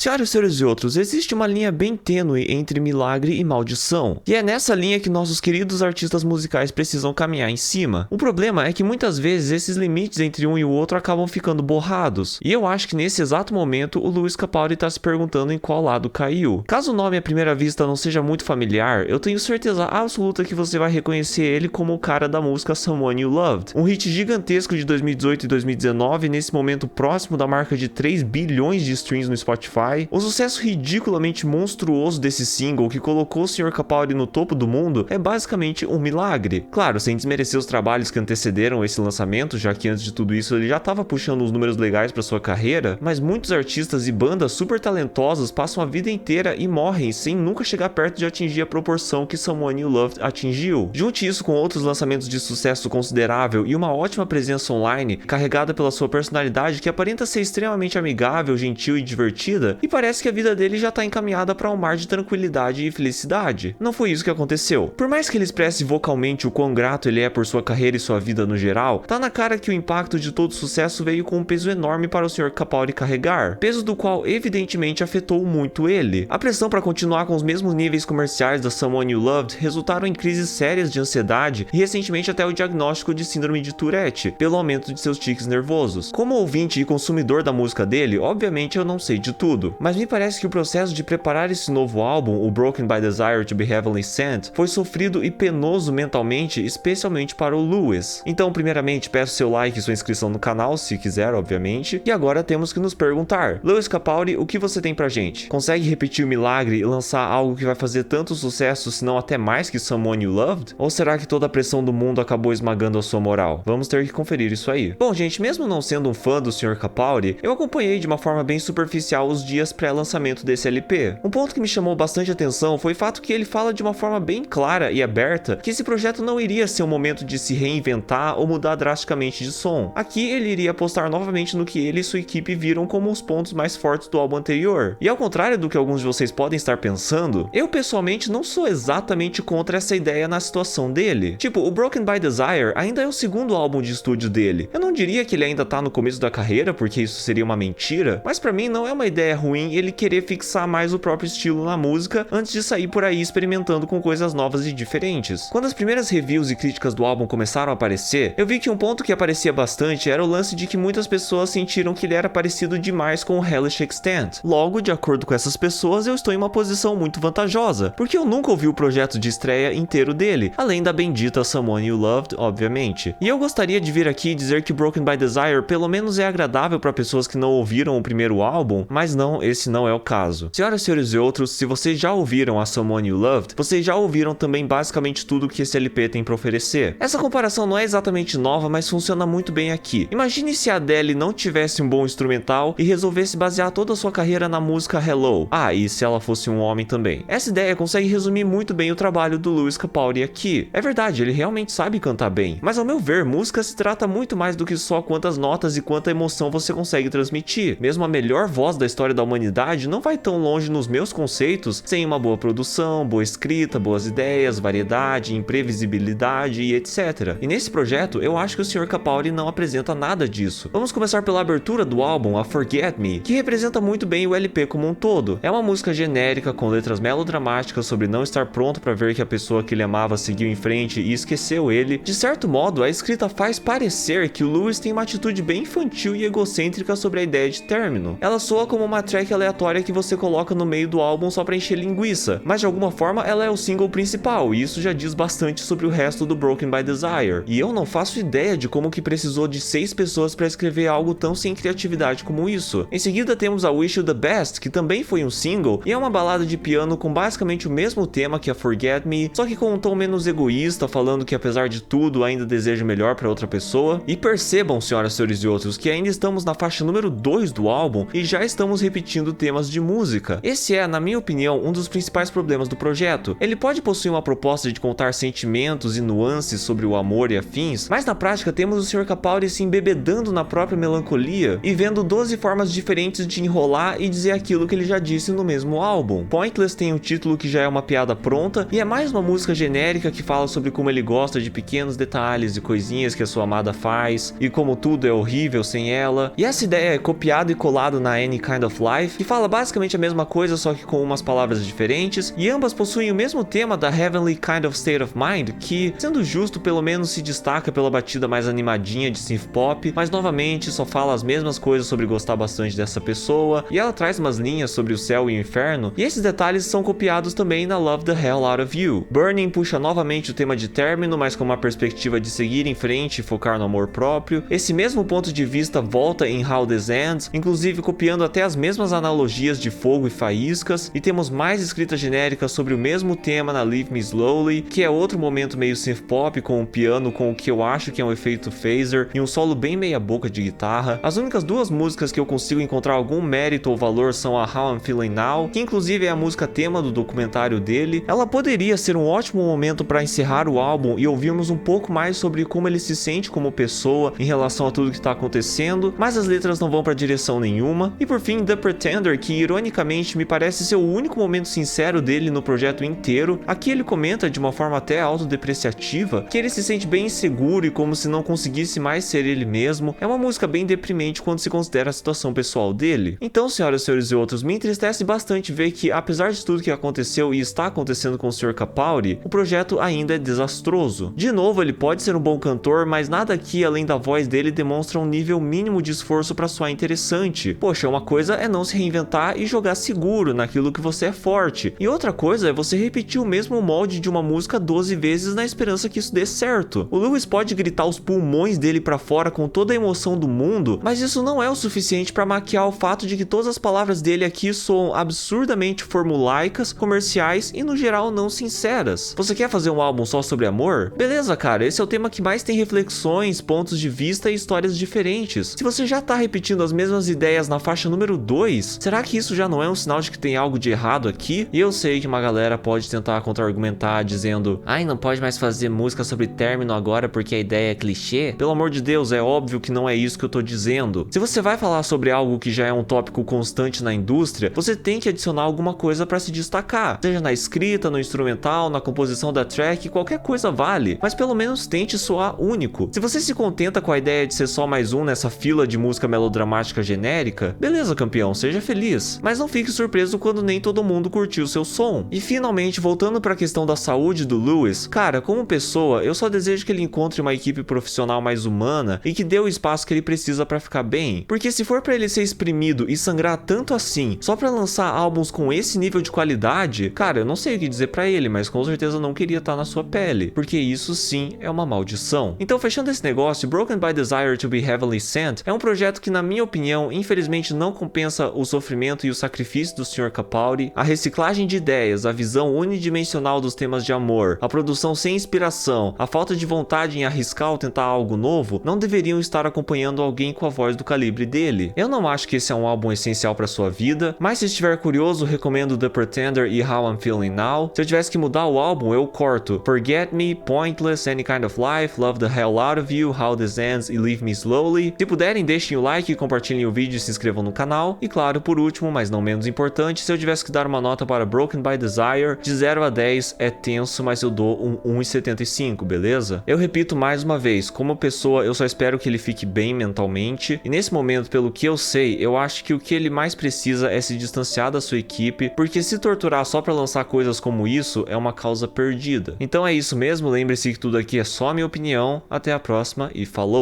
Senhoras, senhores e outros, existe uma linha bem tênue entre milagre e maldição, e é nessa linha que nossos queridos artistas musicais precisam caminhar em cima. O problema é que muitas vezes esses limites entre um e o outro acabam ficando borrados, e eu acho que nesse exato momento o Lewis Capaldi está se perguntando em qual lado caiu. Caso o nome à primeira vista não seja muito familiar, eu tenho certeza absoluta que você vai reconhecer ele como o cara da música Someone You Loved, um hit gigantesco de 2018 e 2019, nesse momento próximo da marca de 3 bilhões de streams no Spotify. O sucesso ridiculamente monstruoso desse single que colocou o Sr. Capaldi no topo do mundo é basicamente um milagre. Claro, sem desmerecer os trabalhos que antecederam esse lançamento, já que antes de tudo isso ele já estava puxando uns números legais para sua carreira, mas muitos artistas e bandas super talentosos passam a vida inteira e morrem sem nunca chegar perto de atingir a proporção que Someone You Loved atingiu. Junte isso com outros lançamentos de sucesso considerável e uma ótima presença online, carregada pela sua personalidade que aparenta ser extremamente amigável, gentil e divertida, e parece que a vida dele já tá encaminhada para um mar de tranquilidade e felicidade. Não foi isso que aconteceu. Por mais que ele expresse vocalmente o quão grato ele é por sua carreira e sua vida no geral, tá na cara que o impacto de todo o sucesso veio com um peso enorme para o Sr. Capaldi carregar, peso do qual evidentemente afetou muito ele. A pressão para continuar com os mesmos níveis comerciais da Someone You Loved resultaram em crises sérias de ansiedade e recentemente até o diagnóstico de síndrome de Tourette, pelo aumento de seus tiques nervosos. Como ouvinte e consumidor da música dele, obviamente eu não sei de tudo, mas me parece que o processo de preparar esse novo álbum, o Broken by Desire to be Heavenly Sent, foi sofrido e penoso mentalmente, especialmente para o Lewis. Então, primeiramente, peço seu like e sua inscrição no canal, se quiser, obviamente, e agora temos que nos perguntar: Lewis Capaldi, o que você tem pra gente? Consegue repetir o milagre e lançar algo que vai fazer tanto sucesso, se não até mais que Someone You Loved? Ou será que toda a pressão do mundo acabou esmagando a sua moral? Vamos ter que conferir isso aí. Bom, gente, mesmo não sendo um fã do Sr. Capaldi, eu acompanhei de uma forma bem superficial os dias pré-lançamento desse LP. Um ponto que me chamou bastante atenção foi o fato que ele fala de uma forma bem clara e aberta que esse projeto não iria ser um momento de se reinventar ou mudar drasticamente de som. Aqui ele iria apostar novamente no que ele e sua equipe viram como os pontos mais fortes do álbum anterior. E ao contrário do que alguns de vocês podem estar pensando, eu pessoalmente não sou exatamente contra essa ideia na situação dele. Tipo, o Broken by Desire ainda é o segundo álbum de estúdio dele. Eu não diria que ele ainda tá no começo da carreira, porque isso seria uma mentira, mas pra mim não é uma ideia ruim ele querer fixar mais o próprio estilo na música antes de sair por aí experimentando com coisas novas e diferentes. Quando as primeiras reviews e críticas do álbum começaram a aparecer, eu vi que um ponto que aparecia bastante era o lance de que muitas pessoas sentiram que ele era parecido demais com o Hellish Extent. Logo, de acordo com essas pessoas, eu estou em uma posição muito vantajosa, porque eu nunca ouvi o projeto de estreia inteiro dele, além da bendita Someone You Loved, obviamente. E eu gostaria de vir aqui e dizer que Broken by Desire pelo menos é agradável para pessoas que não ouviram o primeiro álbum, mas não, esse não é o caso. Senhoras, senhores e outros, se vocês já ouviram a Someone You Loved, vocês já ouviram também basicamente tudo que esse LP tem para oferecer. Essa comparação não é exatamente nova, mas funciona muito bem aqui. Imagine se a Adele não tivesse um bom instrumental e resolvesse basear toda a sua carreira na música Hello. Ah, e se ela fosse um homem também. Essa ideia consegue resumir muito bem o trabalho do Lewis Capaldi aqui. É verdade, ele realmente sabe cantar bem, mas ao meu ver, música se trata muito mais do que só quantas notas e quanta emoção você consegue transmitir. Mesmo a melhor voz da história da humanidade não vai tão longe nos meus conceitos sem uma boa produção, boa escrita, boas ideias, variedade, imprevisibilidade e etc. E nesse projeto, eu acho que o Sr. Capaldi não apresenta nada disso. Vamos começar pela abertura do álbum, a Forget Me, que representa muito bem o LP como um todo. É uma música genérica com letras melodramáticas sobre não estar pronto para ver que a pessoa que ele amava seguiu em frente e esqueceu ele. De certo modo, a escrita faz parecer que o Lewis tem uma atitude bem infantil e egocêntrica sobre a ideia de término. Ela soa como uma track aleatória que você coloca no meio do álbum só pra encher linguiça, mas de alguma forma ela é o single principal, e isso já diz bastante sobre o resto do Broken by Desire. E eu não faço ideia de como que precisou de 6 pessoas pra escrever algo tão sem criatividade como isso. Em seguida temos a Wish You The Best, que também foi um single, e é uma balada de piano com basicamente o mesmo tema que a Forget Me, só que com um tom menos egoísta, falando que apesar de tudo ainda deseja o melhor pra outra pessoa. E percebam, senhoras, senhores e outros, que ainda estamos na faixa número 2 do álbum e já estamos repetindo temas de música. Esse é, na minha opinião, um dos principais problemas do projeto. Ele pode possuir uma proposta de contar sentimentos e nuances sobre o amor e afins, mas na prática temos o Sr. Capaldi se embebedando na própria melancolia e vendo 12 formas diferentes de enrolar e dizer aquilo que ele já disse no mesmo álbum. Pointless tem um título que já é uma piada pronta e é mais uma música genérica que fala sobre como ele gosta de pequenos detalhes e coisinhas que a sua amada faz e como tudo é horrível sem ela. E essa ideia é copiada e colada na Any Kind of Life, que fala basicamente a mesma coisa, só que com umas palavras diferentes, e ambas possuem o mesmo tema da Heavenly Kind of State of Mind, que, sendo justo, pelo menos se destaca pela batida mais animadinha de synth pop, mas novamente só fala as mesmas coisas sobre gostar bastante dessa pessoa, e ela traz umas linhas sobre o céu e o inferno, e esses detalhes são copiados também na Love the Hell Out of You. Burning puxa novamente o tema de término, mas com uma perspectiva de seguir em frente e focar no amor próprio. Esse mesmo ponto de vista volta em How This Ends, inclusive copiando até as mesmas analogias de fogo e faíscas, e temos mais escrita genérica sobre o mesmo tema na Leave Me Slowly, que é outro momento meio synth pop com um piano com o que eu acho que é um efeito phaser e um solo bem meia boca de guitarra. As únicas duas músicas que eu consigo encontrar algum mérito ou valor são a How I'm Feeling Now, que inclusive é a música tema do documentário dele. Ela poderia ser um ótimo momento para encerrar o álbum e ouvirmos um pouco mais sobre como ele se sente como pessoa em relação a tudo que está acontecendo, mas as letras não vão para direção nenhuma. E por fim, The Pretender, que ironicamente me parece ser o único momento sincero dele no projeto inteiro. Aqui ele comenta de uma forma até autodepreciativa que ele se sente bem inseguro e como se não conseguisse mais ser ele mesmo. É uma música bem deprimente quando se considera a situação pessoal dele. Então, senhoras, senhores e outros, me entristece bastante ver que, apesar de tudo que aconteceu e está acontecendo com o Sr. Capaldi, o projeto ainda é desastroso. De novo, ele pode ser um bom cantor, mas nada aqui além da voz dele demonstra um nível mínimo de esforço para soar interessante. Poxa, uma coisa é não se reinventar e jogar seguro naquilo que você é forte, e outra coisa é você repetir o mesmo molde de uma música 12 vezes na esperança que isso dê certo. O Lewis pode gritar os pulmões dele para fora com toda a emoção do mundo, mas isso não é o suficiente para maquiar o fato de que todas as palavras dele aqui soam absurdamente formulaicas, comerciais e no geral não sinceras. Você quer fazer um álbum só sobre amor? Beleza, cara, esse é o tema que mais tem reflexões, pontos de vista e histórias diferentes. Se você já tá repetindo as mesmas ideias na faixa número 2, será que isso já não é um sinal de que tem algo de errado aqui? E eu sei que uma galera pode tentar contra-argumentar dizendo: ai, não pode mais fazer música sobre término agora porque a ideia é clichê. Pelo amor de Deus, é óbvio que não é isso que eu tô dizendo. Se você vai falar sobre algo que já é um tópico constante na indústria, você tem que adicionar alguma coisa pra se destacar, seja na escrita, no instrumental, na composição da track, qualquer coisa vale, mas pelo menos tente soar único. Se você se contenta com a ideia de ser só mais um nessa fila de música melodramática genérica, beleza, campeão, seja feliz, mas não fique surpreso quando nem todo mundo curtiu seu som. E finalmente, voltando pra questão da saúde do Lewis, cara, como pessoa, eu só desejo que ele encontre uma equipe profissional mais humana e que dê o espaço que ele precisa pra ficar bem, porque se for pra ele ser exprimido e sangrar tanto assim, só pra lançar álbuns com esse nível de qualidade, cara, eu não sei o que dizer pra ele, mas com certeza não queria estar na sua pele, porque isso sim é uma maldição. Então, fechando esse negócio, Broken by Desire to be Heavenly Sent é um projeto que, na minha opinião, infelizmente não compensa o sofrimento e o sacrifício do Sr. Capaldi, a reciclagem de ideias, a visão unidimensional dos temas de amor, a produção sem inspiração, a falta de vontade em arriscar ou tentar algo novo, não deveriam estar acompanhando alguém com a voz do calibre dele. Eu não acho que esse é um álbum essencial para sua vida, mas se estiver curioso, recomendo The Pretender e How I'm Feeling Now. Se eu tivesse que mudar o álbum, eu corto Forget Me, Pointless, Any Kind of Life, Love the Hell Out of You, How This Ends e Leave Me Slowly. Se puderem, deixem o like, compartilhem o vídeo e se inscrevam no canal. E claro, por último, mas não menos importante, se eu tivesse que dar uma nota para Broken by Desire, de 0 a 10 é tenso, mas eu dou um 1,75, beleza? Eu repito mais uma vez, como pessoa eu só espero que ele fique bem mentalmente, e nesse momento, pelo que eu sei, eu acho que o que ele mais precisa é se distanciar da sua equipe, porque se torturar só pra lançar coisas como isso é uma causa perdida. Então é isso mesmo, lembre-se que tudo aqui é só minha opinião, até a próxima e falou!